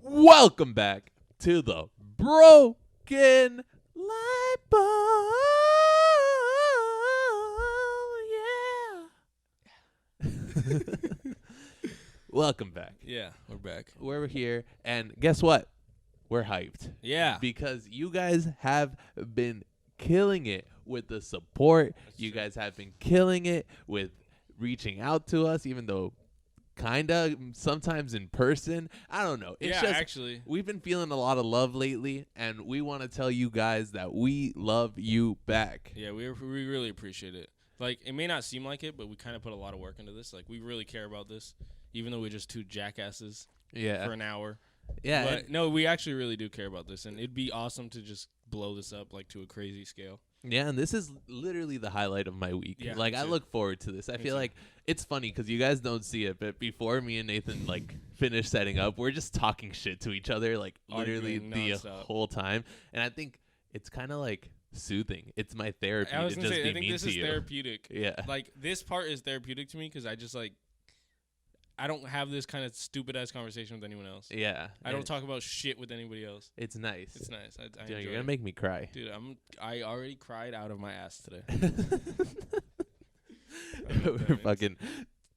Welcome back to the Broken Lightbulb. Yeah. Welcome back. Yeah, we're back. We're here, and guess what? We're hyped. Yeah. Because you guys have been killing it with the support. That's you true. guys have been killing it with reaching out to us, even though kinda sometimes in person. I don't know. It's just actually. we've been feeling a lot of love lately, and we want to tell you guys that we love you back. Yeah, we really appreciate it. Like, it may not seem like it, but we kind of put a lot of work into this. Like, we really care about this, even though we're just two jackasses Yeah. for an hour. Yeah. But no, we actually really do care about this, and it'd be awesome to just blow this up like to a crazy scale. Yeah, and this is literally the highlight of my week. Yeah, like, me I too. look forward to this. I Me feel too. like it's funny because you guys don't see it, but before me and Nathan, like, finish setting up, we're just talking shit to each other, like, literally Arguing the nonstop. whole time. And I think it's kind of, like, soothing. It's my therapy I was to going to just say, I be think mean this to is you. therapeutic. Yeah. Like, this part is therapeutic to me because I just, like, I don't have this kind of stupid-ass conversation with anyone else. Yeah. I don't talk about shit with anybody else. It's nice. It's nice. I Dude, enjoy you're it. going to make me cry. Dude, I already cried out of my ass today. We're fucking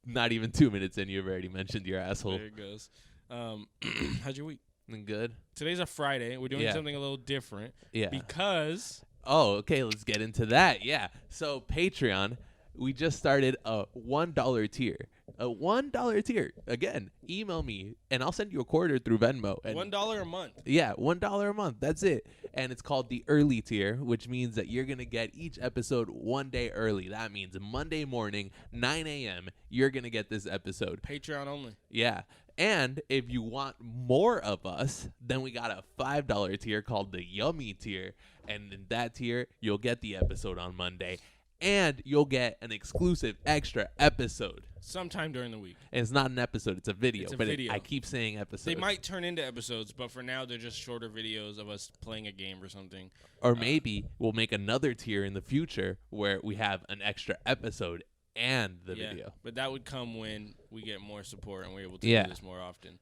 not even 2 minutes in. You've already mentioned your asshole. There it goes. How's your week? Good. Today's a Friday. We're doing Yeah. something a little different Yeah. because Oh, okay. Let's get into that. Yeah. So Patreon, we just started a $1 tier. A $1 tier. Again, email me and I'll send you a quarter through Venmo. And $1 a month. yeah, $1 a month. That's it. And it's called the early tier, which means that you're going to get each episode 1 day early. That means Monday morning, 9 a.m., you're going to get this episode. Patreon only. Yeah. And if you want more of us, then we got a $5 tier called the Yummy tier. And in that tier, you'll get the episode on Monday. And you'll get an exclusive extra episode. Sometime during the week. And it's not an episode, it's a video. It's a but video. I keep saying episode. They might turn into episodes, but for now they're just shorter videos of us playing a game or something. Or maybe we'll make another tier in the future where we have an extra episode and the video. But that would come when we get more support and we're able to Yeah. do this more often.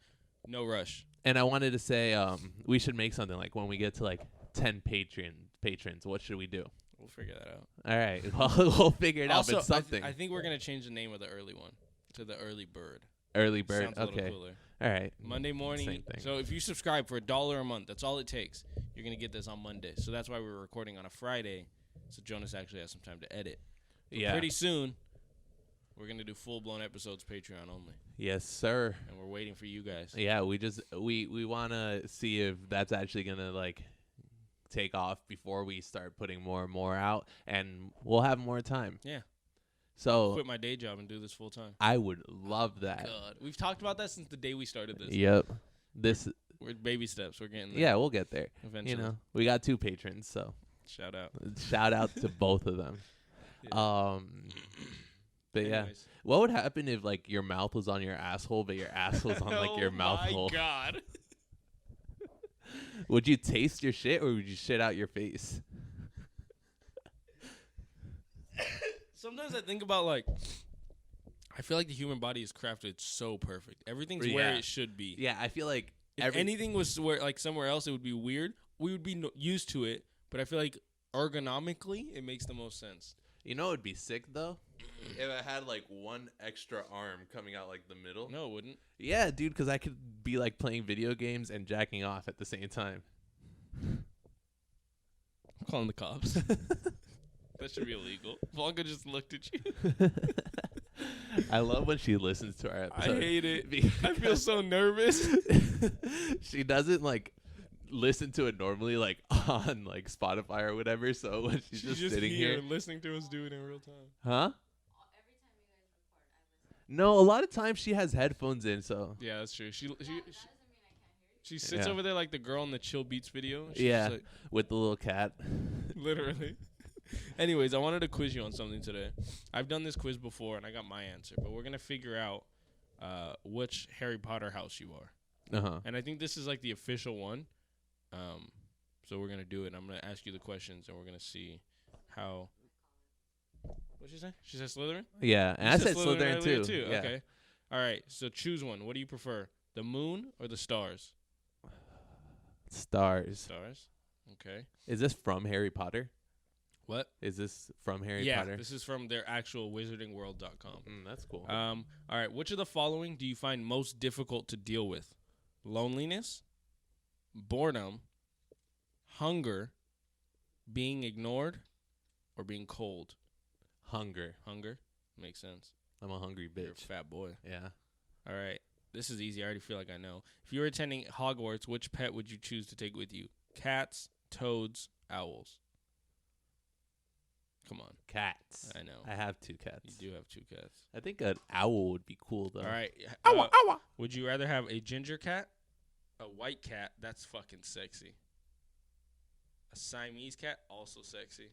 No rush. And I wanted to say we should make something like when we get to like 10 patrons, what should we do? We'll figure that out. All right. Well, we'll figure it out. Also, But something. I think we're going to change the name of the early one to the early bird. Early bird. Sounds a little Okay. cooler. All right. Monday morning. Same thing. So if you subscribe for $1 a month, that's all it takes. You're going to get this on Monday. So that's why we're recording on a Friday. So Jonas actually has some time to edit. But Yeah. pretty soon, we're going to do full-blown episodes Patreon only. Yes, sir. And we're waiting for you guys. Yeah, we want to see if that's actually going to like take off before we start putting more and more out, and we'll have more time. Yeah. So Quit my day job and do this full-time. I would love that. God. We've talked about that since the day we started this. Yep. This We're baby steps. We're getting there. yeah, we'll get there. Eventually. You know, we got 2 patrons, so Shout out. shout out to both of them. Yeah. But yeah, Anyways. what would happen if like your mouth was on your asshole, but your asshole's on like your mouth hole? Oh, my God. Would you taste your shit or would you shit out your face? Sometimes I think about, like, I feel like the human body is crafted so perfect. Everything's where Yeah. it should be. Yeah, I feel like If anything was somewhere else, it would be weird. We would be used to it, but I feel like ergonomically, it makes the most sense. You know, it'd be sick though if I had like one extra arm coming out like the middle. No, it wouldn't. Yeah, dude, because I could be like playing video games and jacking off at the same time. I'm calling the cops. That should be illegal. Blanca just looked at you. I love when she listens to our I episode. hate it. I feel because so nervous. she doesn't like listen to it normally like on like Spotify or whatever. So when she's just sitting here, listening to us do it in real time. huh? No, a lot of times she has headphones in, so Yeah, that's true. She sits Yeah. over there like the girl in the Chill Beats video. She's yeah, just like, with the little cat. literally. Anyways, I wanted to quiz you on something today. I've done this quiz before, and I got my answer. But we're going to figure out which Harry Potter house you are. Uh-huh. And I think this is like the official one. So we're going to do it. I'm going to ask you the questions, and we're going to see how... What'd she say? She said Slytherin? Yeah, and I said Slytherin earlier too. Yeah. Okay. All right, so choose one. What do you prefer, the moon or the stars? Stars. Stars. Okay. Is this from Harry Potter? What? Is this from Harry Yeah, Potter? this is from their actual wizardingworld.com. That's cool. All right. Which of the following do you find most difficult to deal with? Loneliness, boredom, hunger, being ignored, or being cold? Hunger. Hunger. Makes sense. I'm a hungry You're a bitch. fat boy. Yeah. All right. This is easy. I already feel like I know. If you were attending Hogwarts, which pet would you choose to take with you? Cats, toads, owls. Come on. Cats. I know. I have 2 cats. You do have 2 cats. I think an owl would be cool though. All right. Ow, ow. Would you rather have a ginger cat, a white cat? That's fucking sexy. A Siamese cat, also sexy.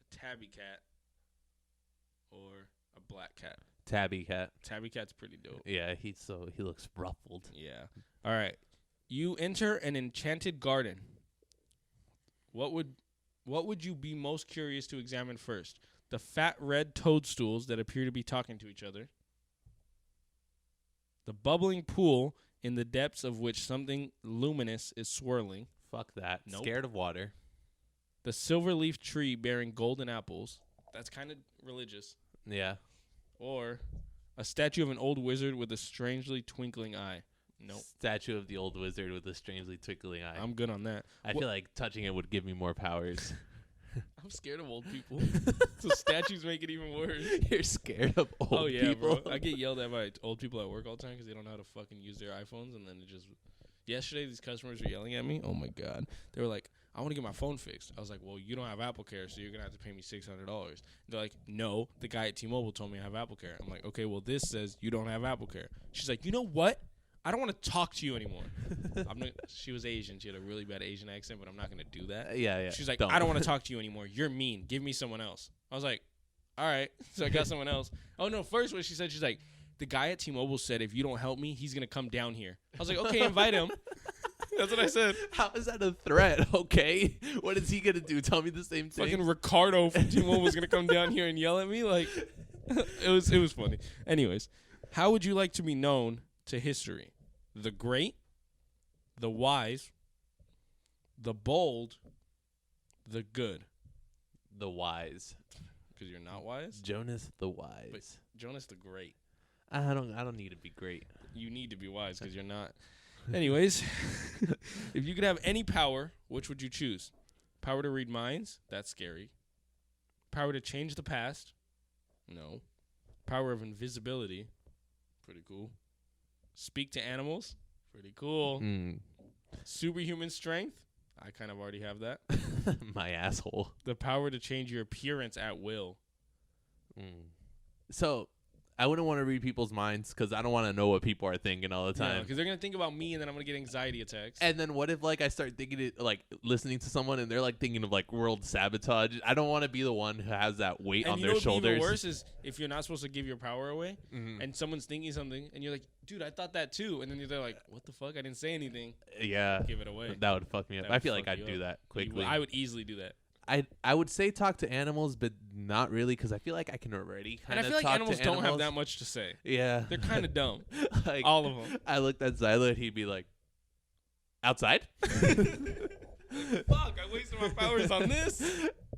A tabby cat, or a black cat? Tabby cat. Tabby cat's pretty dope. Yeah, he looks ruffled. Yeah. All right. You enter an enchanted garden. What would you be most curious to examine first? The fat red toadstools that appear to be talking to each other. The bubbling pool in the depths of which something luminous is swirling. Fuck that. Nope. Scared of water. The silver leaf tree bearing golden apples. That's kind of religious. Yeah. Or a statue of an old wizard with a strangely twinkling eye. Nope. Statue of the old wizard with a strangely twinkling eye. I'm good on that. I feel like touching it would give me more powers. I'm scared of old people. So statues make it even worse. You're scared of old people? Bro. I get yelled at by old people at work all the time because they don't know how to fucking use their iPhones. And then it just... Yesterday, these customers were yelling at me. Oh, my God. They were like, I want to get my phone fixed. I was like, well, you don't have Apple Care, so you're going to have to pay me $600. They're like, no, the guy at T-Mobile told me I have Apple Care. I'm like, okay, well, this says you don't have Apple Care. She's like, you know what? I don't want to talk to you anymore. She was Asian. She had a really bad Asian accent, but I'm not going to do that. Yeah. She's like, I don't want to talk to you anymore. You're mean. Give me someone else. I was like, all right. So I got someone else. Oh, no. First, what she said, she's like, the guy at T-Mobile said, if you don't help me, he's going to come down here. I was like, okay, invite him. That's what I said. How is that a threat? Okay. What is he going to do? Tell me the same thing. Fucking Ricardo from T-Mobile was going to come down here and yell at me. Like, it was funny. Anyways, how would you like to be known to history? The great, the wise, the bold, the good. The wise. Because you're not wise? Jonas the wise. But Jonas the great. I don't need to be great. You need to be wise because you're not. Anyways, if you could have any power, which would you choose? Power to read minds? That's scary. Power to change the past? No. Power of invisibility? Pretty cool. Speak to animals? Pretty cool. Superhuman strength? I kind of already have that. My asshole. The power to change your appearance at will. So, I wouldn't want to read people's minds because I don't want to know what people are thinking all the time. Because they're going to think about me and then I'm going to get anxiety attacks. And then what if, like, I start thinking it, like, listening to someone and they're, like, thinking of, like, world sabotage? I don't want to be the one who has that weight on their shoulders. And even worse is if you're not supposed to give your power away and someone's thinking something and you're like, dude, I thought that too. And then they're like, what the fuck? I didn't say anything. Yeah. Give it away. That would fuck me up. I feel like I'd do that quickly. I would easily do that. I would say talk to animals, but not really because I feel like I can already kind of And I feel like animals don't have that much to say. Yeah. They're kind of dumb. Like, all of them. I looked at Zyla and he'd be like, outside? Fuck, I wasted my powers on this.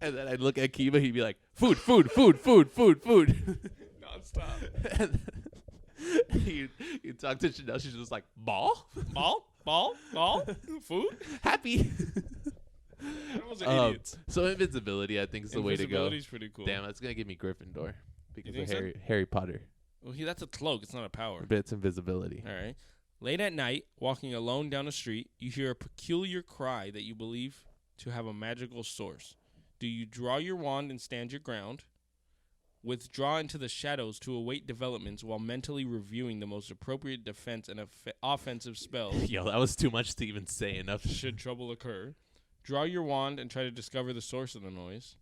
And then I'd look at Kiva, he'd be like, food, food, food, food, food, food. Nonstop. And then you talk to Chanel, she's just like, ball? Ball? Ball? Ball? Food? Happy. Animals are idiots. So invisibility, I think, is the way to go. Invisibility's pretty cool. Damn, that's going to give me Gryffindor because You of think so? Harry Potter. Well, that's a cloak. It's not a power. But it's invisibility. All right. Late at night, walking alone down a street, you hear a peculiar cry that you believe to have a magical source. Do you draw your wand and stand your ground? Withdraw into the shadows to await developments while mentally reviewing the most appropriate defense and offensive spells. Yo, that was too much to even say enough. Should trouble occur. Draw your wand and try to discover the source of the noise.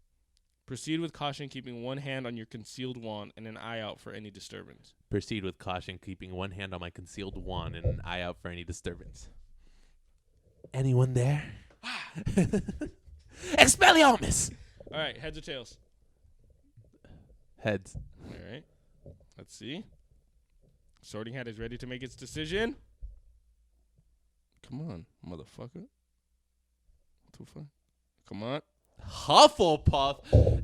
Proceed with caution, keeping one hand on your concealed wand and an eye out for any disturbance. Proceed with caution, keeping one hand on my concealed wand and an eye out for any disturbance. Anyone there? Expelliarmus! All right, heads or tails? Heads. All right. Let's see. Sorting Hat is ready to make its decision. Come on, motherfucker. Too fun. Come on. Hufflepuff.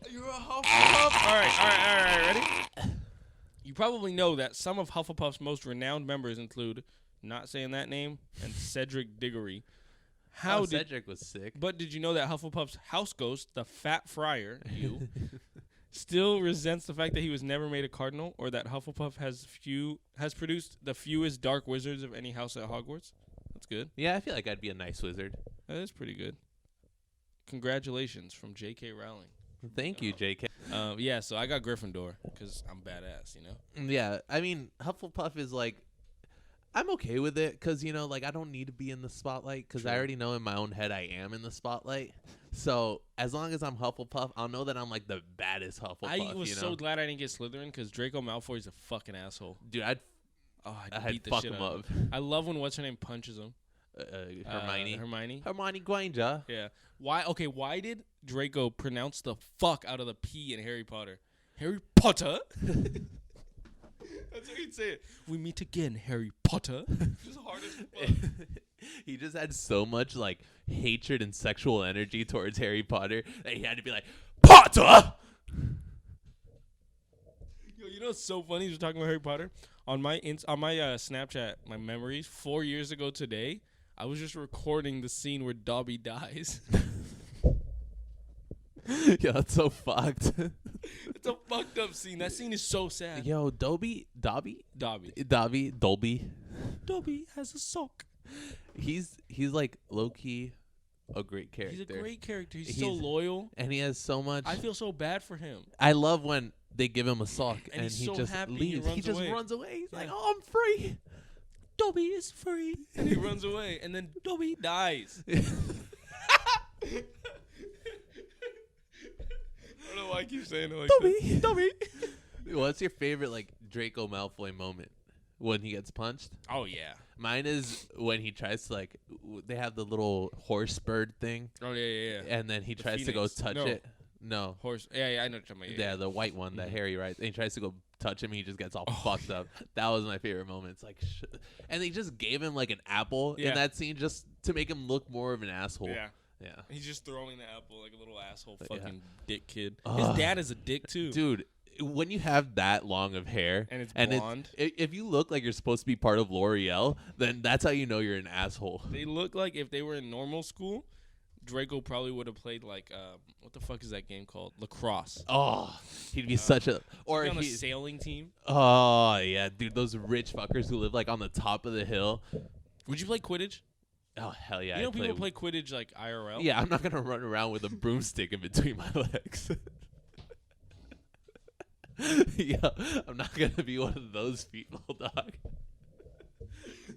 You're a Hufflepuff. All right. Ready? You probably know that some of Hufflepuff's most renowned members include, not saying that name, and Cedric Diggory. Cedric was sick. But did you know that Hufflepuff's house ghost, the Fat Friar, still resents the fact that he was never made a cardinal, or that Hufflepuff has produced the fewest dark wizards of any house at Hogwarts? That's good. Yeah, I feel like I'd be a nice wizard. That is pretty good. Congratulations from J.K. Rowling. Thank you, J.K. Yeah, so I got Gryffindor because I'm badass, you know? Yeah, I mean, Hufflepuff is like, I'm okay with it because, you know, like, I don't need to be in the spotlight because I already know in my own head I am in the spotlight. So as long as I'm Hufflepuff, I'll know that I'm like the baddest Hufflepuff. I was so glad I didn't get Slytherin because Draco Malfoy is a fucking asshole. Dude, I'd beat the fuck shit him out up. of him. I love when what's her name punches him. Hermione Hermione Granger. Yeah. Why did Draco pronounce the fuck out of the P in Harry Potter? Harry Potter? That's how he'd say it. We meet again, Harry Potter. Just hard as fuck. He just had so much like hatred and sexual energy towards Harry Potter that he had to be like, Potter! Yo, you know what's so funny? You're talking about Harry Potter. On my Snapchat, my memories, 4 years ago today, I was just recording the scene where Dobby dies. Yeah, that's so fucked. It's a fucked up scene. That scene is so sad. Yo, Dobby has a sock. He's like low key a great character. He's a great character. He's so loyal, and he has so much. I feel so bad for him. I love when they give him a sock and he's he so just happy. leaves. He just runs away. He's like, "Oh, I'm free. Dobby is free." And he runs away, and then Dobby dies. I don't know why I keep saying it like that. Dobby. What's your favorite like Draco Malfoy moment? When he gets punched? Oh yeah. Mine is when he tries to like they have the little horse bird thing. Oh yeah. And then he tries to go touch it. No. Horse. Yeah, I know what you're talking about. Yeah, the white one that Harry rides. And he tries to go touch him. He just gets all fucked up. That was my favorite moment. It's like, and they just gave him like an apple in that scene just to make him look more of an asshole. Yeah. He's just throwing the apple like a little asshole fucking dick kid. His dad is a dick too. Dude, when you have that long of hair and it's blonde, if you look like you're supposed to be part of L'Oreal, then that's how you know you're an asshole. They look like if they were in normal school, Draco probably would have played like what the fuck is that game called? Lacrosse. Oh, he'd be such a or on a sailing team. Oh yeah, dude, those rich fuckers who live like on the top of the hill. Would you play Quidditch? Oh hell yeah! You know people play Quidditch like IRL. Yeah, I'm not gonna run around with a broomstick in between my legs. Yeah, I'm not gonna be one of those people, dog.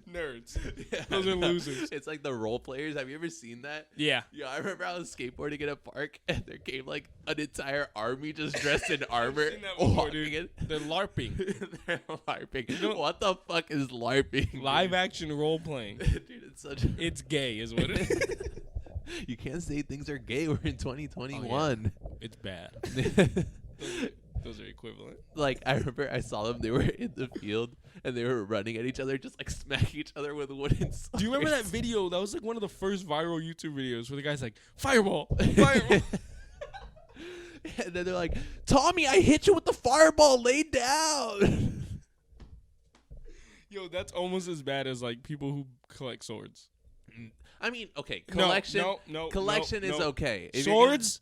Nerds. Yeah, those are losers. It's like the role players. Have you ever seen that? Yeah. Yeah, I remember I was skateboarding in a park and there came like an entire army just dressed in armor. I've seen that before, dude. They're LARPing. They're LARPing. You know, what the fuck is LARPing? Live action role playing. Dude, it's such. It's gay, is what it is. You can't say things are gay. We're in 2021. Oh, yeah. It's bad. Those are equivalent. Like, I remember I saw them. They were in the field, and they were running at each other, just, like, smacking each other with wooden swords. Do you remember that video? That was, like, one of the first viral YouTube videos where the guy's like, fireball, fireball. And then they're like, Tommy, I hit you with the fireball. Lay down. Yo, that's almost as bad as, like, people who collect swords. I mean, okay, collection. Collection is okay. If swords?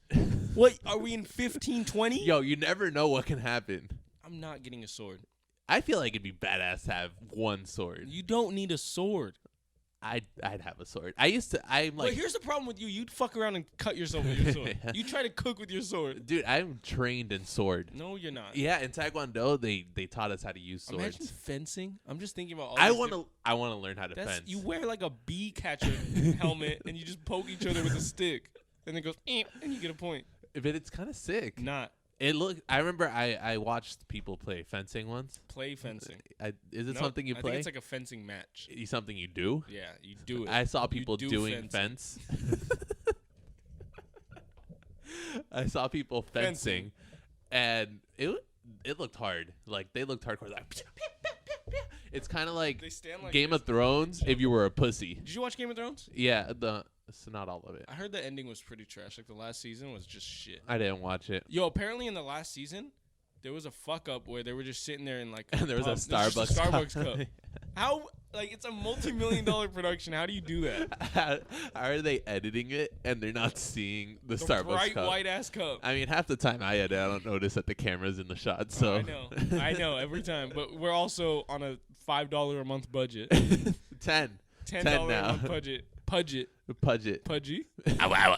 What, are we in 1520? Yo, you never know what can happen. I'm not getting a sword. I feel like it'd be badass to have one sword. You don't need a sword. I'd have a sword. I'm like. Wait, here's the problem with you. You'd fuck around and cut yourself with your sword. You try to cook with your sword. Dude, I'm trained in sword. No, you're not. Yeah, in Taekwondo, they taught us how to use swords. Imagine fencing. I'm just thinking about all I want to learn how to fence. You wear like a bee catcher helmet and you just poke each other with a stick. And it goes, and you get a point. But it's kind of sick. Not. I remember I watched people play fencing once. Play fencing. Is it something you play? I think it's like a fencing match. Something you do? Yeah, you do it. I saw people doing fence. I saw people fencing. And it looked hard. Like, they looked hardcore. Like, It's kind of like They stand like Game this. of Thrones if you were a pussy. Did you watch Game of Thrones? Yeah, it's not all of it. I heard the ending was pretty trash. Like the last season was just shit. I didn't watch it. Yo, apparently in the last season, there was a fuck up where they were just sitting there in like And there was a Starbucks cup. How? Like it's a multi-million-dollar production. How do you do that? How are they editing it and they're not seeing the Starbucks bright cup? white ass cup. I mean, half the time I edit, I don't notice that the camera's in the shot. So I know every time. But we're also on a $5 a month budget. $10 $10 now. a month budget. Pudget. Pudgy. Ow, ow.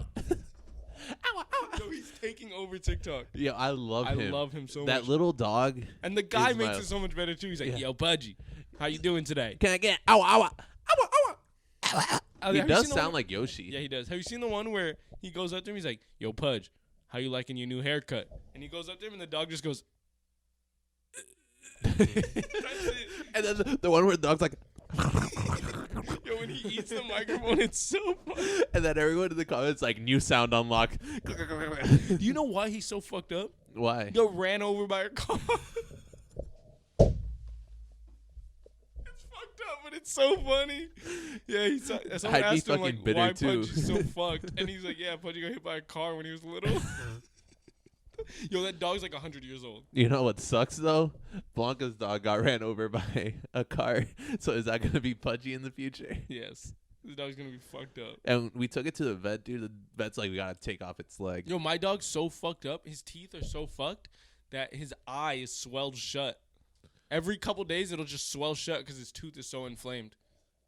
Yo, he's taking over TikTok. Yeah, I love him. I love him so much. That little dog. And the guy is makes it so much better too. He's like, "Yo, Pudgy, how you doing today?" Can I get ow, ow, ow, ow, Oh, He have you does seen the sound one- like Yoshi. Yeah, he does. Have you seen the one where he goes up to him? He's like, "Yo, Pudge, how you liking your new haircut?" And he goes up to him, and the dog just goes. That's it. And then the one where the dog's like. Yo, when he eats the microphone, it's so funny. And then everyone in the comments like new sound unlock. Do you know why he's so fucked up? Why? He got ran over by a car. It's fucked up, but it's so funny. Yeah, someone I'd be asked him fucking like, bitter, why too. Pudge is so fucked, and he's like, yeah, Pudge got hit by a car when he was little. Yo, that dog's like 100 years old. You know what sucks though? Blanca's dog got ran over by a car. So is that gonna be Pudgy in the future? Yes. This dog's gonna be fucked up. And we took it to the vet, dude. The vet's like, we gotta take off its leg. Yo, my dog's so fucked up. His teeth are so fucked that his eye is swelled shut. Every couple days, it'll just swell shut because his tooth is so inflamed.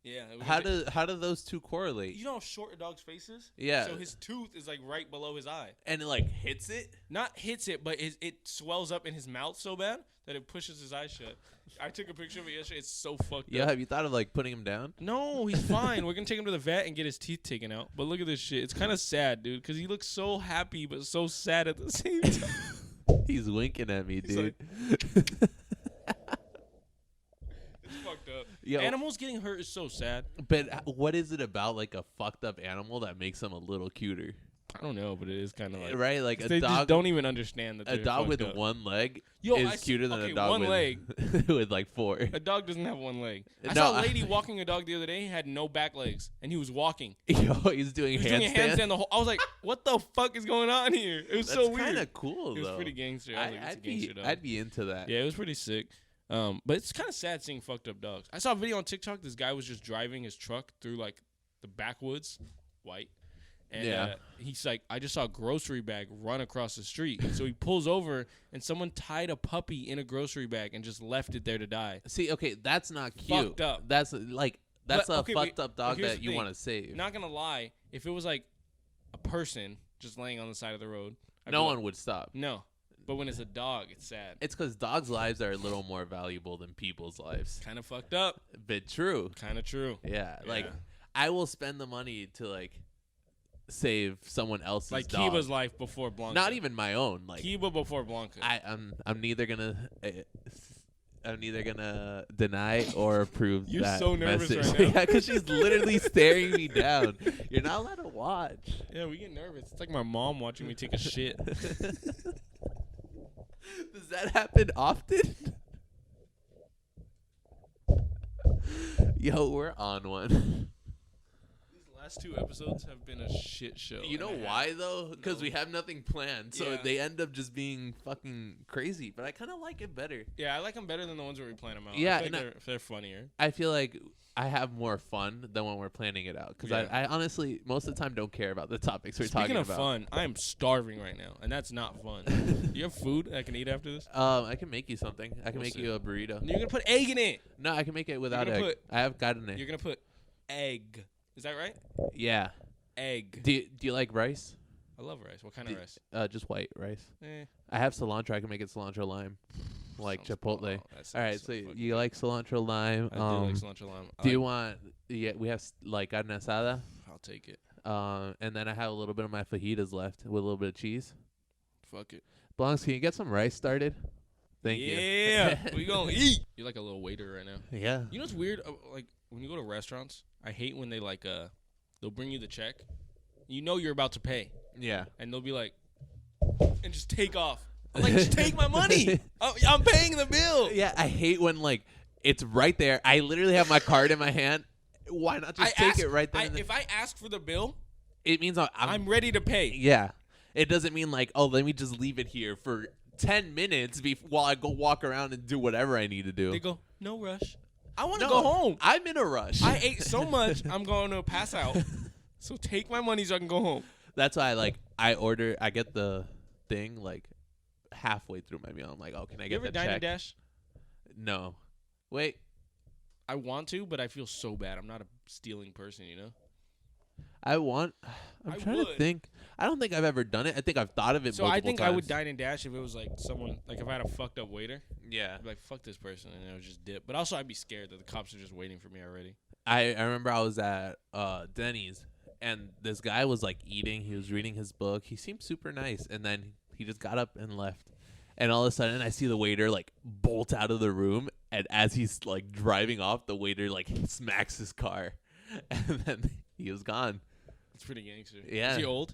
Yeah. How do those two correlate? You know how short a dog's face is? Yeah. So his tooth is like right below his eye. And it like hits it? Not hits it, but it swells up in his mouth so bad that it pushes his eye shut. I took a picture of it yesterday. It's so fucked Yeah, up. have you thought of like putting him down? No, he's fine. We're going to take him to the vet and get his teeth taken out. But look at this shit. It's kind of sad, dude, because he looks so happy but so sad at the same time. He's winking at me, He's dude. It's fucked up. Yo. Animals getting hurt is so sad. But what is it about like a fucked up animal that makes them a little cuter? I don't know, but it is kind of like Right? Like a they dog just don't even understand that a they're dog with fucked up. one leg Yo, is cuter than okay, a dog one with, leg. with like four. A dog doesn't have one leg. I No, saw a lady walking a dog the other day. He had no back legs, and he was walking. Yo, he's doing He was doing a handstand. handstand the whole. I was like, "What the fuck is going on here?" It was That's so weird. kind of cool, It was though. pretty gangster. I was like, "It's a gangster dog." I'd be into that. Yeah, it was pretty sick. But it's kind of sad seeing fucked up dogs. I saw a video on TikTok. This guy was just driving his truck through like the backwoods, white. And he's like, I just saw a grocery bag run across the street. So he pulls over, and someone tied a puppy in a grocery bag and just left it there to die. See, okay, that's not cute. Fucked up. That's like that's But, a okay, fucked wait, up dog here's that the you thing. want to save. Not gonna lie, if it was like a person just laying on the side of the road, I'd No be one like, would stop. No, but when it's a dog, it's sad. It's because dogs' lives are a little more valuable than people's lives. Kind of fucked up. But true. Kind of true. Yeah, like Yeah. I will spend the money to like save someone else's Like dog. Kiba's life before Blanca. Not even my own. Like Kiba before Blanca. I'm neither gonna deny or approve You're that so nervous message. right now. Yeah, because she's literally staring me down. You're not allowed to watch. Yeah, we get nervous. It's like my mom watching me take a shit. Does that happen often? Yo, we're on one. These last two episodes have been a shit show. You know and a why half. though? Because we have nothing planned, so Yeah. they end up just being fucking crazy. But I kind of like it better. Yeah, I like them better than the ones where we plan them out. Yeah, I feel and like they're funnier. I feel like I have more fun than when we're planning it out. Because Yeah. I honestly, most of the time, don't care about the topics we're Speaking talking of about. fun, I am starving right now, and that's not fun. Do you have food I can eat after this? I can make you something. I can We'll make see. you a burrito. You're gonna put egg in it. No, I can make it without gonna egg. put- I have gotten it. You're gonna put egg. Is that right? Yeah. Egg. Do you like rice? I love rice. What kind of rice? Just white rice. Eh. I have cilantro. I can make it cilantro lime, like Sounds Chipotle. bomb. That sounds All right, so fucking you good. like cilantro lime? I do like cilantro lime. Do you want? Yeah, we have like carne asada. I'll take it. And then I have a little bit of my fajitas left with a little bit of cheese. Fuck it. Blancs, can you get some rice started? Thank you. Yeah, we gonna eat. You're like a little waiter right now. Yeah. You know what's weird? Like when you go to restaurants, I hate when they like they'll bring you the check. You know you're about to pay, Yeah. and they'll be like, and just take off. I'm like, just take my money. I'm paying the bill. Yeah, I hate when like It's right there. I literally have my card in my hand. Why not just take it right there? If I ask for the bill, it means I'm ready to pay. Yeah. It doesn't mean like, oh, let me just leave it here for 10 minutes while I go walk around and do whatever I need to do. They go, no rush. I want to go home. I'm in a rush. I ate so much, I'm going to pass out. So take my money so I can go home. That's why I get the thing like halfway through my meal. I'm like, oh, can I get the check? You ever dine and dash? No. Wait. I want to, but I feel so bad. I'm not a stealing person, you know? I'm trying to think. I don't think I've ever done it. I think I've thought of it multiple times. So I think I would dine and dash if it was like someone, like if I had a fucked up waiter. Yeah. I'd be like, fuck this person, and I would just dip. But also I'd be scared that the cops are just waiting for me already. I remember I was at Denny's, and this guy was like eating. He was reading his book. He seemed super nice, and then he just got up and left. And all of a sudden, I see the waiter like bolt out of the room, and as he's like driving off, the waiter like smacks his car, and then he was gone. It's pretty gangster. Yeah. Is he old?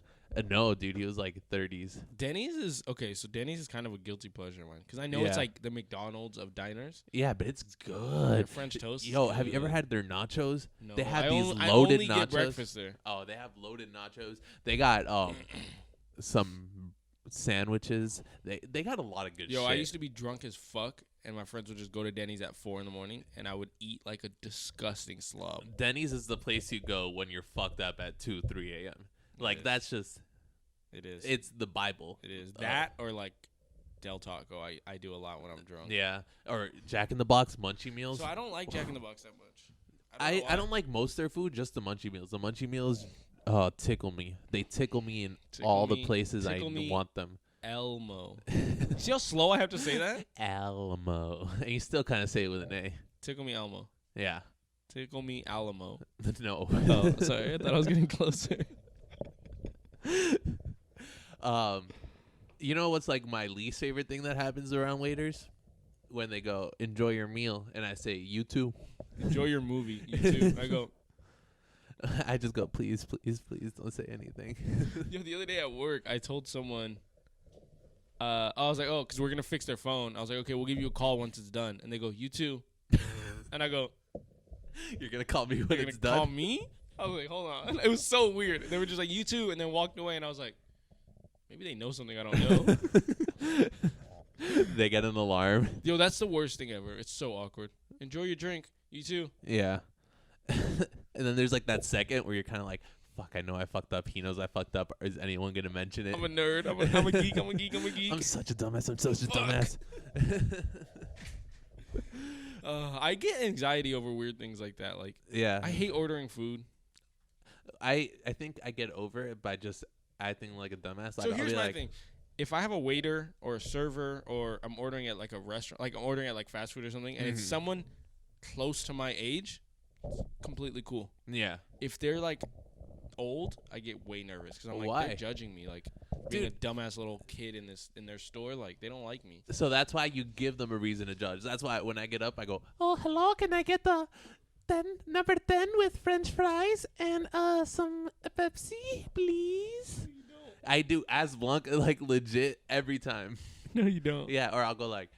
No, dude, he was like 30s. Denny's is okay. So Denny's is kind of a guilty pleasure of mine because I know it's like the McDonald's of diners. Yeah, but it's good. Their French toast. Yo, have you ever had their nachos? No, they have these loaded I only nachos. Get breakfast there. Oh, they have loaded nachos. They got some sandwiches. They got a lot of good shit. Yo, I used to be drunk as fuck, and my friends would just go to Denny's at 4 a.m, and I would eat like a disgusting slob. Denny's is the place you go when you're fucked up at 2, 3 a.m. Like that's just. It is. It's the Bible. It is that or like Del Taco. I do a lot when I'm drunk. Yeah, or Jack in the Box munchie meals. So I don't like Jack in the Box that much. I don't like most of their food, just the munchie meals. The munchie meals tickle me. They tickle me in all the places I want them. Elmo. See how slow I have to say that? Elmo. And you still kind of say it with an A. Tickle me Elmo. Yeah. Tickle me Alamo. No. Oh, sorry. I thought I was getting closer. You know what's like my least favorite thing that happens around waiters? When they go, enjoy your meal, and I say, you too. Enjoy your movie. You too. I go. I just go, please, please, please don't say anything. Yo, the other day at work, I told someone, I was like, oh, because we're going to fix their phone. I was like, okay, we'll give you a call once it's done. And they go, you too. And I go, you're going to call me when it's done? Call me? I was like, hold on. It was so weird. They were just like, you too, and then walked away, and I was like, maybe they know something I don't know. They get an alarm. Yo, that's the worst thing ever. It's so awkward. Enjoy your drink. You too. Yeah. And then there's like that second where you're kind of like, fuck, I know I fucked up. He knows I fucked up. Is anyone going to mention it? I'm a nerd. I'm a geek. I'm a geek. I'm a geek. I'm such a dumbass. I'm such a dumbass. I get anxiety over weird things like that. Like, yeah. I hate ordering food. I think I get over it by just acting like a dumbass. So here's my thing. If I have a waiter or a server or I'm ordering at like a restaurant, like I'm ordering at like fast food or something, and it's someone close to my age, it's completely cool. Yeah. If they're like old, I get way nervous because I'm like, why? they're judging me, like being a dumbass little kid in their store. Like they don't like me. So that's why you give them a reason to judge. That's why when I get up, I go, oh, hello, can I get the number 10 with French fries and some Pepsi, please? I do as Blanca, like legit every time. No, you don't. Yeah, or I'll go like,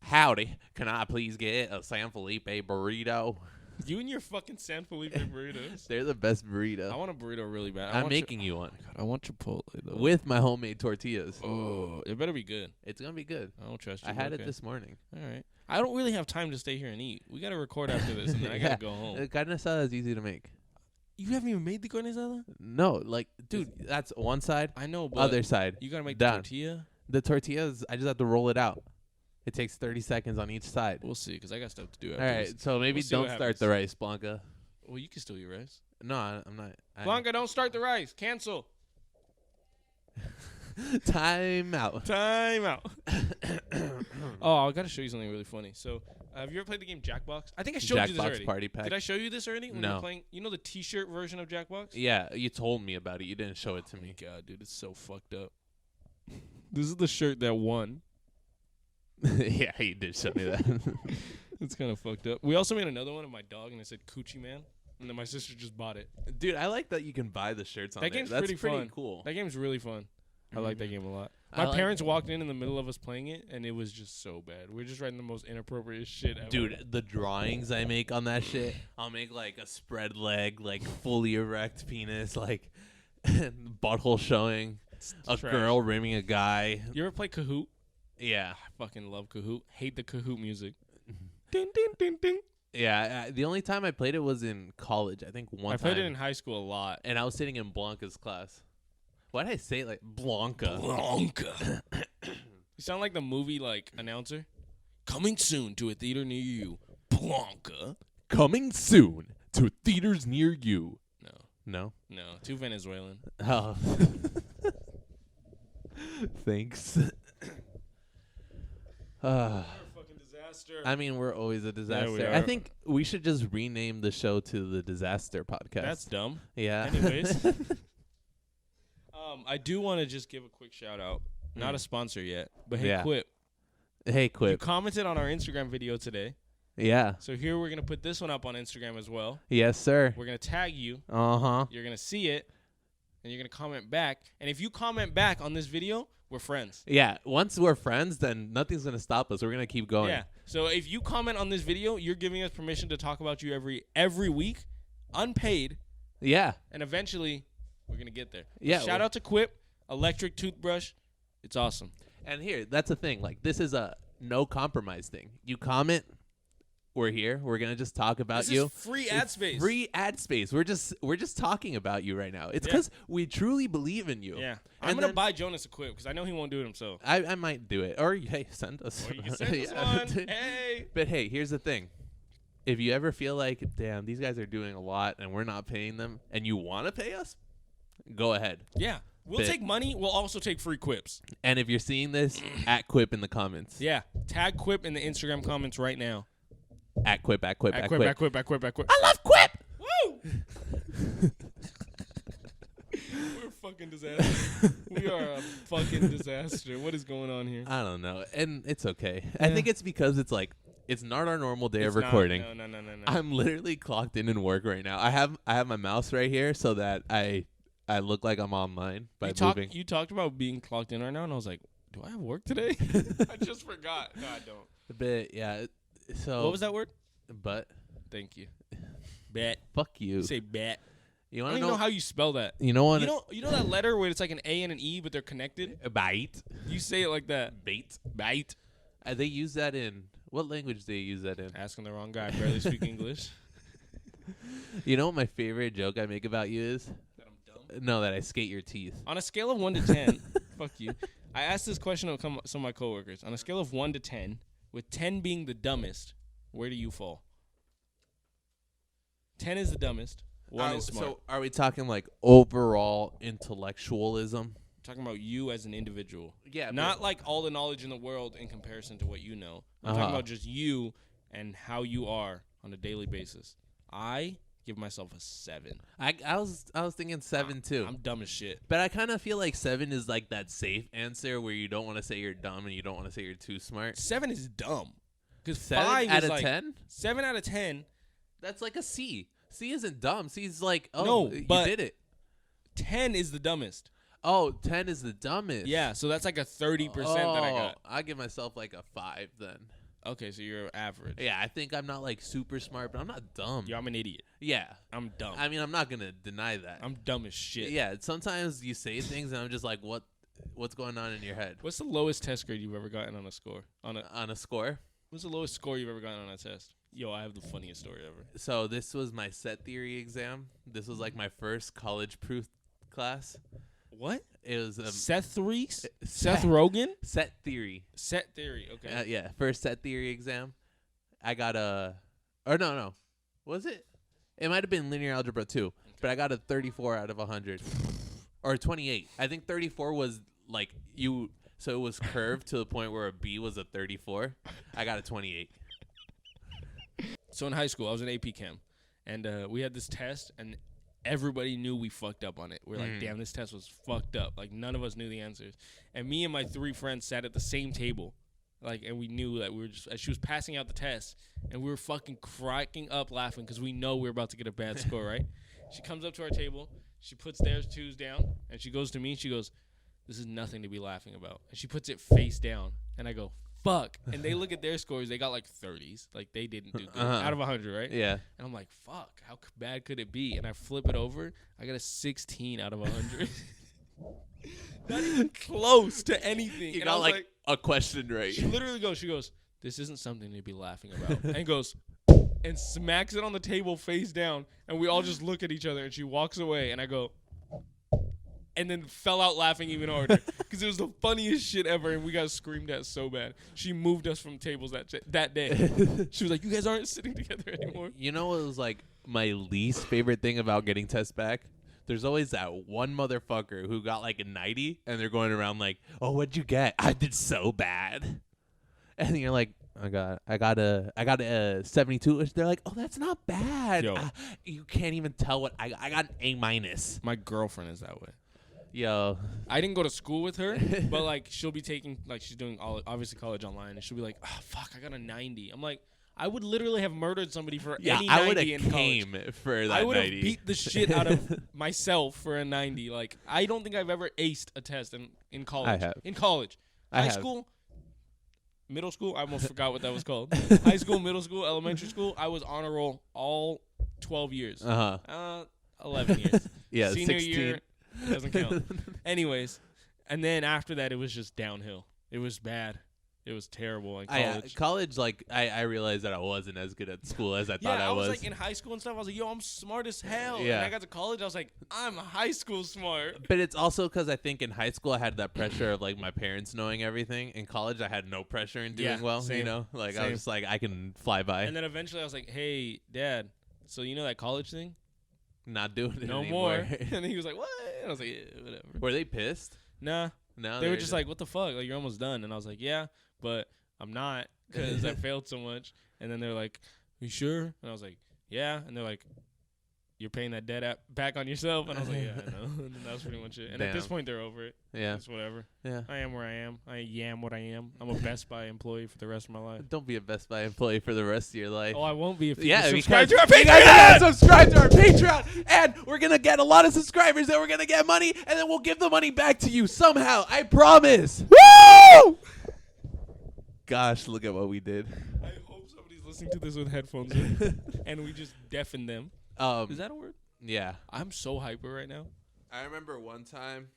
howdy, can I please get a San Felipe burrito? You and your fucking San Felipe burritos. They're the best burrito. I want a burrito really bad. I'm making you one. Oh my God, I want Chipotle though. With my homemade tortillas. Oh, it better be good. It's going to be good. I don't trust you. I had it this morning. All right. I don't really have time to stay here and eat. We got to record after this, and then I got to go home. Carne asada is easy to make. You haven't even made the carne asada? No, like, dude, that's one side. I know, but other side. You got to make down. the tortilla? The tortillas, I just have to roll it out. It takes 30 seconds on each side. We'll see, because I got stuff to do All after right, this. so maybe don't start the rice, Blanca. Well, you can still eat rice. No, I'm not. Blanca, don't start the rice. Cancel. Time out. Time out. Oh, I got to show you something really funny. So, have you ever played the game Jackbox? I think I showed you this already. Party Pack. Did I show you this already? When no. We were playing, you know the T-shirt version of Jackbox? Yeah, you told me about it. You didn't show it to me. God, dude, it's so fucked up. This is the shirt that won. Yeah, you did show me that. It's kind of fucked up. We also made another one of my dog, and it said Coochie Man. And then my sister just bought it. Dude, I like that you can buy the shirts on that there. Game's That's pretty pretty fun. Cool. That game's really fun. I like that game a lot. My parents walked in the middle of us playing it, and it was just so bad. We're just writing the most inappropriate shit ever. Dude, the drawings I make on that shit, I'll make like a spread leg, like fully erect penis, like butthole showing, a girl rimming a guy. You ever play Kahoot? Yeah. I fucking love Kahoot. Hate the Kahoot music. Ding, ding, ding, ding. Yeah, the only time I played it was in college. I think one time. I played it in high school a lot. And I was sitting in Blanca's class. Why did I say it like Blanca? Blanca. You sound like the movie like announcer. Coming soon to a theater near you. Blanca. Coming soon to theaters near you. No. No? No. Too Venezuelan. Oh. Thanks. We're a fucking disaster. I mean, we're always a disaster. Yeah, we are. I think we should just rename the show to the Disaster Podcast. That's dumb. Yeah. Anyways. I do want to just give a quick shout out. Not a sponsor yet, but hey, Quip. Hey, You Quip. commented on our Instagram video today. Yeah. So here we're going to put this one up on Instagram as well. Yes, sir. We're going to tag you. Uh-huh. You're going to see it, and you're going to comment back. And if you comment back on this video, we're friends. Yeah. Once we're friends, then nothing's going to stop us. We're going to keep going. Yeah. So if you comment on this video, you're giving us permission to talk about you every week, unpaid. Yeah. And eventually, we're going to get there. Yeah. Shout out to Quip, electric toothbrush. It's awesome. And here, that's the thing. Like, this is a no compromise thing. You comment, we're here. We're gonna just talk about This you. is free ad space. Free ad space. We're just talking about you right now. It's because we truly believe in you. Yeah. And I'm gonna buy Jonas a Quip because I know he won't do it himself. I might do it. Or hey, send us. Or you can send us one. Hey. But hey, here's the thing. If you ever feel like, damn, these guys are doing a lot and we're not paying them, and you want to pay us, go ahead. Yeah. We'll take money. We'll also take free Quips. And if you're seeing this, at Quip in the comments. Yeah. Tag Quip in the Instagram comments right now. At Quip, at Quip, At at Quip, Quip. at Quip, at Quip, at Quip. I love Quip! Woo! We're a fucking disaster. We are a fucking disaster. What is going on here? I don't know. And it's okay. I think it's because it's like, it's not our normal day of recording. No. I'm literally clocked in work right now. I have my mouse right here so that I look like I'm online by moving. You talked about being clocked in right now, and I was like, do I have work today? I just forgot. No, I don't. But yeah, so What was that word? But Thank you. Bet. fuck you. Say bet. You I want don't to even know how you spell that. You know what? You know that letter where it's like an A and an E, but they're connected? Bait. You say it like that. Bait. Bait. They use that in what language? Do they use that in? Asking the wrong guy. I barely speak English. You know what my favorite joke I make about you is? That I'm dumb. No, that I skate your teeth. On a scale of 1 to 10, fuck you. I asked this question of some of my coworkers. On a scale of 1 to 10, with 10 being the dumbest, where do you fall? 10 is the dumbest. 1 is smart. So are we talking like overall intellectualism? Talking about you as an individual. Yeah. Not like all the knowledge in the world in comparison to what you know. I'm talking about just you and how you are on a daily basis. I give myself a 7. I was thinking 7 too. I'm dumb as shit. But I kind of feel like 7 is like that safe answer where you don't want to say you're dumb and you don't want to say you're too smart. 7 is dumb. Because 7 5 out is of like 10? 7 out of 10. That's like a C. C isn't dumb. C is like, oh, No, you but did it. 10 is the dumbest. Oh, 10 is the dumbest. Yeah, so that's like a 30% that I got. I give myself like a 5 then. Okay, so you're average. Yeah, I think I'm not like super smart, but I'm not dumb. Yeah, I'm an idiot. Yeah. I'm dumb. I mean, I'm not going to deny that. I'm dumb as shit. Yeah, sometimes you say things and I'm just like, what's going on in your head? What's the lowest test grade you've ever gotten on a score? On a score? What's the lowest score you've ever gotten on a test? Yo, I have the funniest story ever. So this was my set theory exam. This was like my first college proof class. What? It was Seth Rogen? Set theory. Set theory, okay. Yeah, first set theory exam. I got no. Was it? It might have been linear algebra too, but I got a 34 out of 100. Or 28. I think 34 was like so it was curved to the point where a B was a 34. I got a 28. So in high school, I was in AP Chem, and we had this test, and everybody knew we fucked up on it. We're like, damn, this test was fucked up. Like, none of us knew the answers. And me and my 3 friends sat at the same table, like, and we knew that we were just, she was passing out the test, and we were fucking cracking up laughing because we know we were about to get a bad score, right? She comes up to our table, she puts theirs 2s down, and she goes to me, she goes, this is nothing to be laughing about. And she puts it face down. And I go, fuck. And they look at their scores. They got like 30s. Like they didn't do good. Out of 100, right? Yeah. And I'm like, fuck, how bad could it be? And I flip it over. I got a 16 out of 100. Not even close to anything. You and got I was like a question right. She literally goes, this isn't something to be laughing about. And goes, and smacks it on the table face down. And we all just look at each other. And she walks away. And I go, and then fell out laughing even harder. Because it was the funniest shit ever. And we got screamed at so bad. She moved us from tables that day. She was like, you guys aren't sitting together anymore. You know what was like my least favorite thing about getting tests back? There's always that one motherfucker who got like a 90 and they're going around like, oh, what'd you get? I did so bad. And you're like, I got a 72. They're like, oh, that's not bad. Yo. You can't even tell what I got an A-. My girlfriend is that way. Yo. I didn't go to school with her, but like she'll be taking, like she's doing obviously college online, and she'll be like, oh, fuck, I got a 90. I'm like, I would literally have murdered somebody for any 90 I would in have college. came for that I would have 90. beat the shit out of myself for a 90. Like, I don't think I've ever aced a test in college. I have. In college. I High have. school, middle school, I almost forgot what that was called. High school, middle school, elementary school, I was on a roll all 12 years. 11 years. Yeah, Senior 16. year doesn't count. Anyways, and then after that, it was just downhill. It was bad. It was terrible in college. College, like, I realized that I wasn't as good at school as I thought I was. Like in high school and stuff. I was like, yo, I'm smart as hell. Yeah. And I got to college, I was like, I'm high school smart. But it's also because I think in high school I had that pressure of like my parents knowing everything. In college, I had no pressure in doing well. Same, you know, like I same. was just like I can fly by. And then eventually I was like, hey, Dad, so you know that college thing? Not doing it No anymore. more. And then he was like, what? And I was like, yeah, whatever. Were they pissed? Nah. No, They were just like, what the fuck? Like, you're almost done. And I was like, yeah, but I'm not because I failed so much. And then they're like, you sure? And I was like, yeah. And they're like, you're paying that debt back on yourself. And I was like, yeah, I know. And then that was pretty much it. And at this point, they're over it. Yeah. It's whatever. Yeah. I am where I am. I am what I am. I'm a Best Buy employee for the rest of my life. Don't be a Best Buy employee for the rest of your life. Oh, I won't be if you Yeah, subscribe to because our you guys Patreon. gotta subscribe to our Patreon, and we're gonna get a lot of subscribers, and we're gonna get money, and then we'll give the money back to you somehow. I promise. Woo! Gosh, look at what we did. I hope somebody's listening to this with headphones in, and we just deafen them. Is that a word? Yeah. I'm so hyper right now. I remember one time.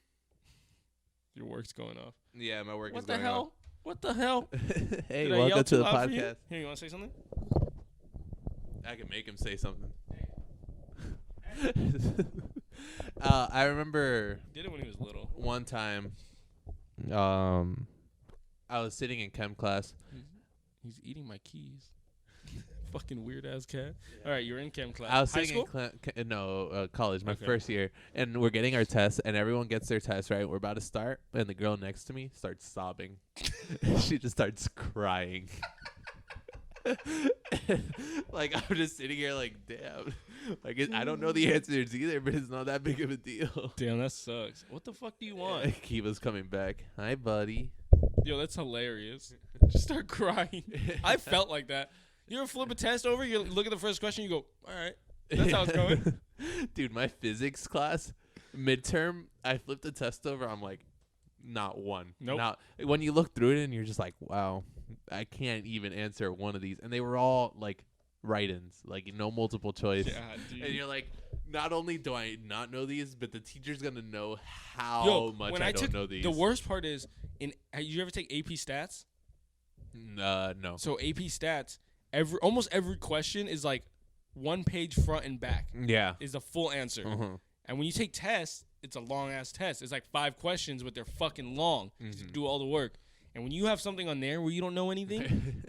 Your work's going off. Yeah, my work What is the going hell? What the hell? on. Hey, Did I yell welcome to too the loud for you? podcast. Here, you want to say something? I can make him say something. I remember He did it when he was little. one time. I was sitting in chem class. He's eating my keys. Fucking weird ass cat. Yeah. All right, you're in chem class. I was High sitting school? in college, my Okay. first year, and we're getting our tests, and everyone gets their test, right? We're about to start, and the girl next to me starts sobbing. She just starts crying. Like, I'm just sitting here like, damn. Like, I don't know the answers either, but it's not that big of a deal. Damn, that sucks. What the fuck do you want? Kiva's coming back. Hi, buddy. Yo, that's hilarious. Just start crying. I felt like that. You ever flip a test over? You look at the first question, you go, all right. That's how it's going. Dude, my physics class, midterm, I flipped the test over. I'm like, not one. Nope. When you look through it and you're just like, wow, I can't even answer one of these. And they were all like write-ins, like no multiple choice. Yeah, dude. And you're like, not only do I not know these, but the teacher's going to know how much I don't know these. The worst part is, you ever take AP Stats? No. So AP Stats, almost every question is like 1 page front and back. Yeah. Is the full answer. Uh-huh. And when you take tests, it's a long-ass test. It's like 5 questions, but they're fucking long to do all the work. And when you have something on there where you don't know anything,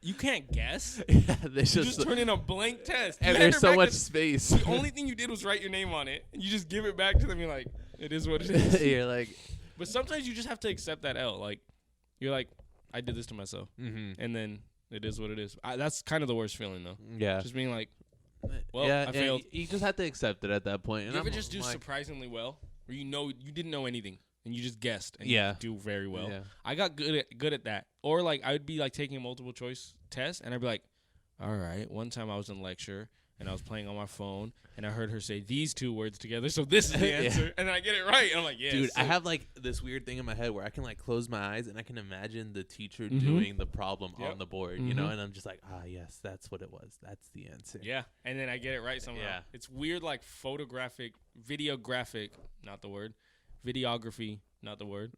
you can't guess. Yeah, You just turn in a blank test. and there's so much space. The only thing you did was write your name on it. And you just give it back to them. You're like, it is what it is. You're like, But sometimes you just have to accept that L. Like, you're like, I did this to myself. And then it is what it is. That's kind of the worst feeling, though. yeah. Just being like, well, yeah, I failed. You just have to accept it at that point. And You ever I'm just do like, surprisingly well? Where you didn't know anything. And you just guessed. And Yeah. you do very well. Yeah. I got good at that. Or, like, I would be, like, taking a multiple choice test. And I'd be like, all right. One time I was in lecture. and I was playing on my phone, and I heard her say these 2 words together, so this is the answer, and I get it right. And I'm like, yeah, dude, sick. I have like this weird thing in my head where I can like close my eyes and I can imagine the teacher doing the problem on the board, you know, and I'm just like, yes, that's what it was. That's the answer. Yeah, and then I get it right somehow. Yeah. It's weird, like videographic, not the word, videography, not the word,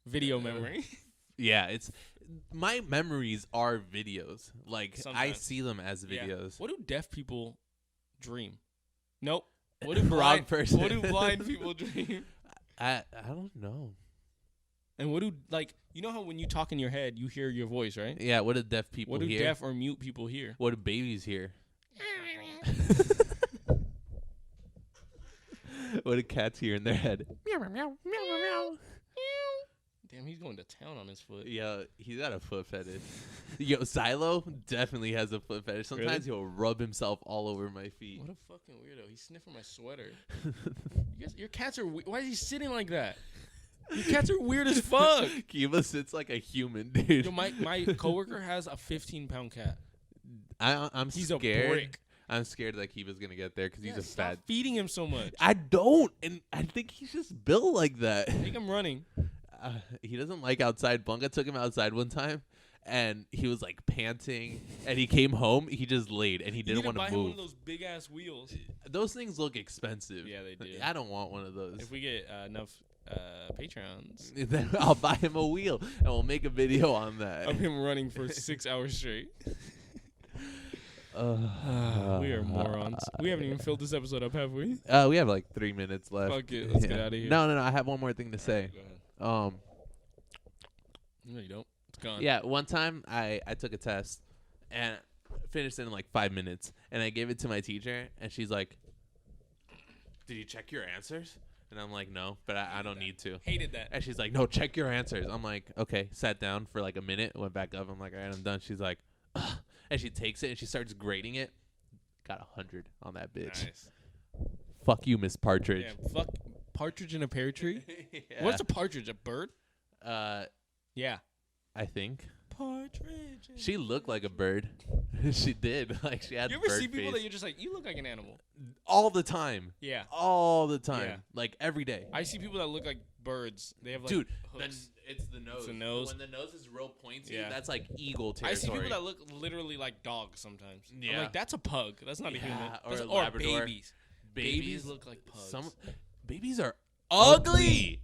video memory. Yeah, it's my memories are videos. Like Sometimes. I see them as videos. Yeah. What do deaf people dream? Nope. What do Wrong blind, person. What do blind people dream? I don't know. And what do, like, you know how when you talk in your head, you hear your voice, right? Yeah, what do deaf people What do hear? deaf or mute people hear? What do babies hear? What do cats hear in their head? Meow, meow, meow, meow, meow. Damn, he's going to town on his foot. Yo, he's got a foot fetish. Yo, Silo definitely has a foot fetish. Sometimes he'll rub himself all over my feet. What a fucking weirdo. He's sniffing my sweater. Your cats are why is he sitting like that? Your cats are weird as fuck. Kiva sits like a human, dude. Yo, my coworker has a 15-pound cat. I'm He's scared. a brick. I'm scared that Kiva's gonna get there because he's a stop fat. feeding him so much. I don't, and I think he's just built like that. Make him running. He doesn't like outside. Bunga took him outside one time, and he was like panting. And he came home. He just laid, and he didn't want to buy move. him one of those big ass wheels. Those things look expensive. Yeah, they do. I don't want one of those. If we get enough Patreons, Then I'll buy him a wheel, and we'll make a video on that. of him running for 6 hours straight. We are morons. We haven't even filled this episode up, have we? We have like 3 minutes left. Fuck it. Let's get out of here. No. I have one more thing to say. Go ahead. Um. No, you don't. It's gone. Yeah, one time I took a test and finished it in like 5 minutes, and I gave it to my teacher, and she's like, "Did you check your answers?" And I'm like, "No, but I don't need to." Hated that. And she's like, "No, check your answers." I'm like, "Okay." Sat down for like a minute, went back up. I'm like, "All right, I'm done." She's like, ugh. And she takes it and she starts grading it. Got 100 on that bitch. Nice. Fuck you, Miss Partridge. Yeah, fuck partridge in a pear tree. Yeah. What's a partridge? A bird? Yeah. I think Partridge. she looked like a bird. She did. Like she had. You ever bird see people face. that you're just like, you look like an animal? All the time. Yeah. All the time. Yeah. Like every day. I see people that look like birds. They have like Dude, hooks. it's the nose. It's the nose. When the nose is real pointy, Yeah. that's like eagle I territory. see people that look literally like dogs sometimes. Yeah. I'm like, that's a pug. That's not a human. Or That's, a Labrador. babies. Babies look like pugs. Some babies are ugly.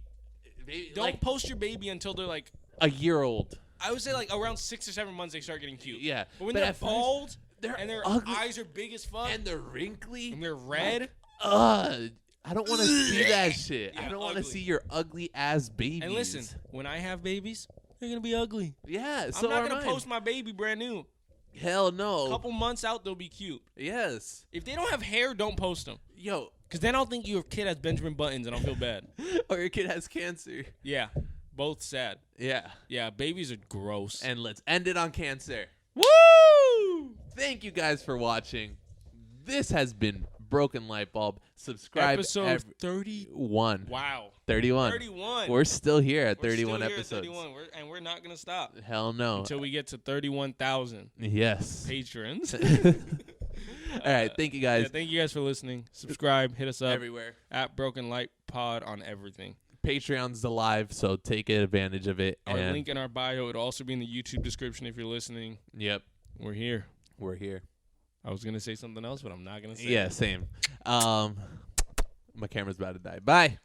Baby, Don't like post your baby until they're like, a year old. I would say like around 6 or 7 months they start getting cute. Yeah. But when But they're at first, bald they're and their ugly. eyes are big as fuck And they're wrinkly. and they're red. I don't want to see that shit. I Yeah, don't want to ugly. see your ugly ass babies. And listen, when I have babies, they're gonna be ugly. Yeah, so I'm not are gonna mine. post my baby brand new. Hell no. A couple months out, they'll be cute. Yes. If they don't have hair, don't post them. Yo. Because then I'll think your kid has Benjamin Buttons and I'll feel bad. Or your kid has cancer. Yeah, both sad. Yeah. Yeah, babies are gross. And let's end it on cancer. Woo! Thank you guys for watching. This has been Broken Lightbulb. Subscribe. Episode 31. 31. Wow. 31. 31. We're still here at We're 31 still here at episodes. 31. And we're not going to stop Hell no. until we get to 31,000 Yes. patrons. All right. Thank you guys. Yeah, thank you guys for listening. Subscribe. Hit us up. Everywhere. At Broken Light Pod on everything. Patreon's alive, so take advantage of it. Our and link in our bio. It'll also be in the YouTube description if you're listening. Yep. We're here. We're here. I was going to say something else, but I'm not going to say it. Yeah, same. My camera's about to die. Bye.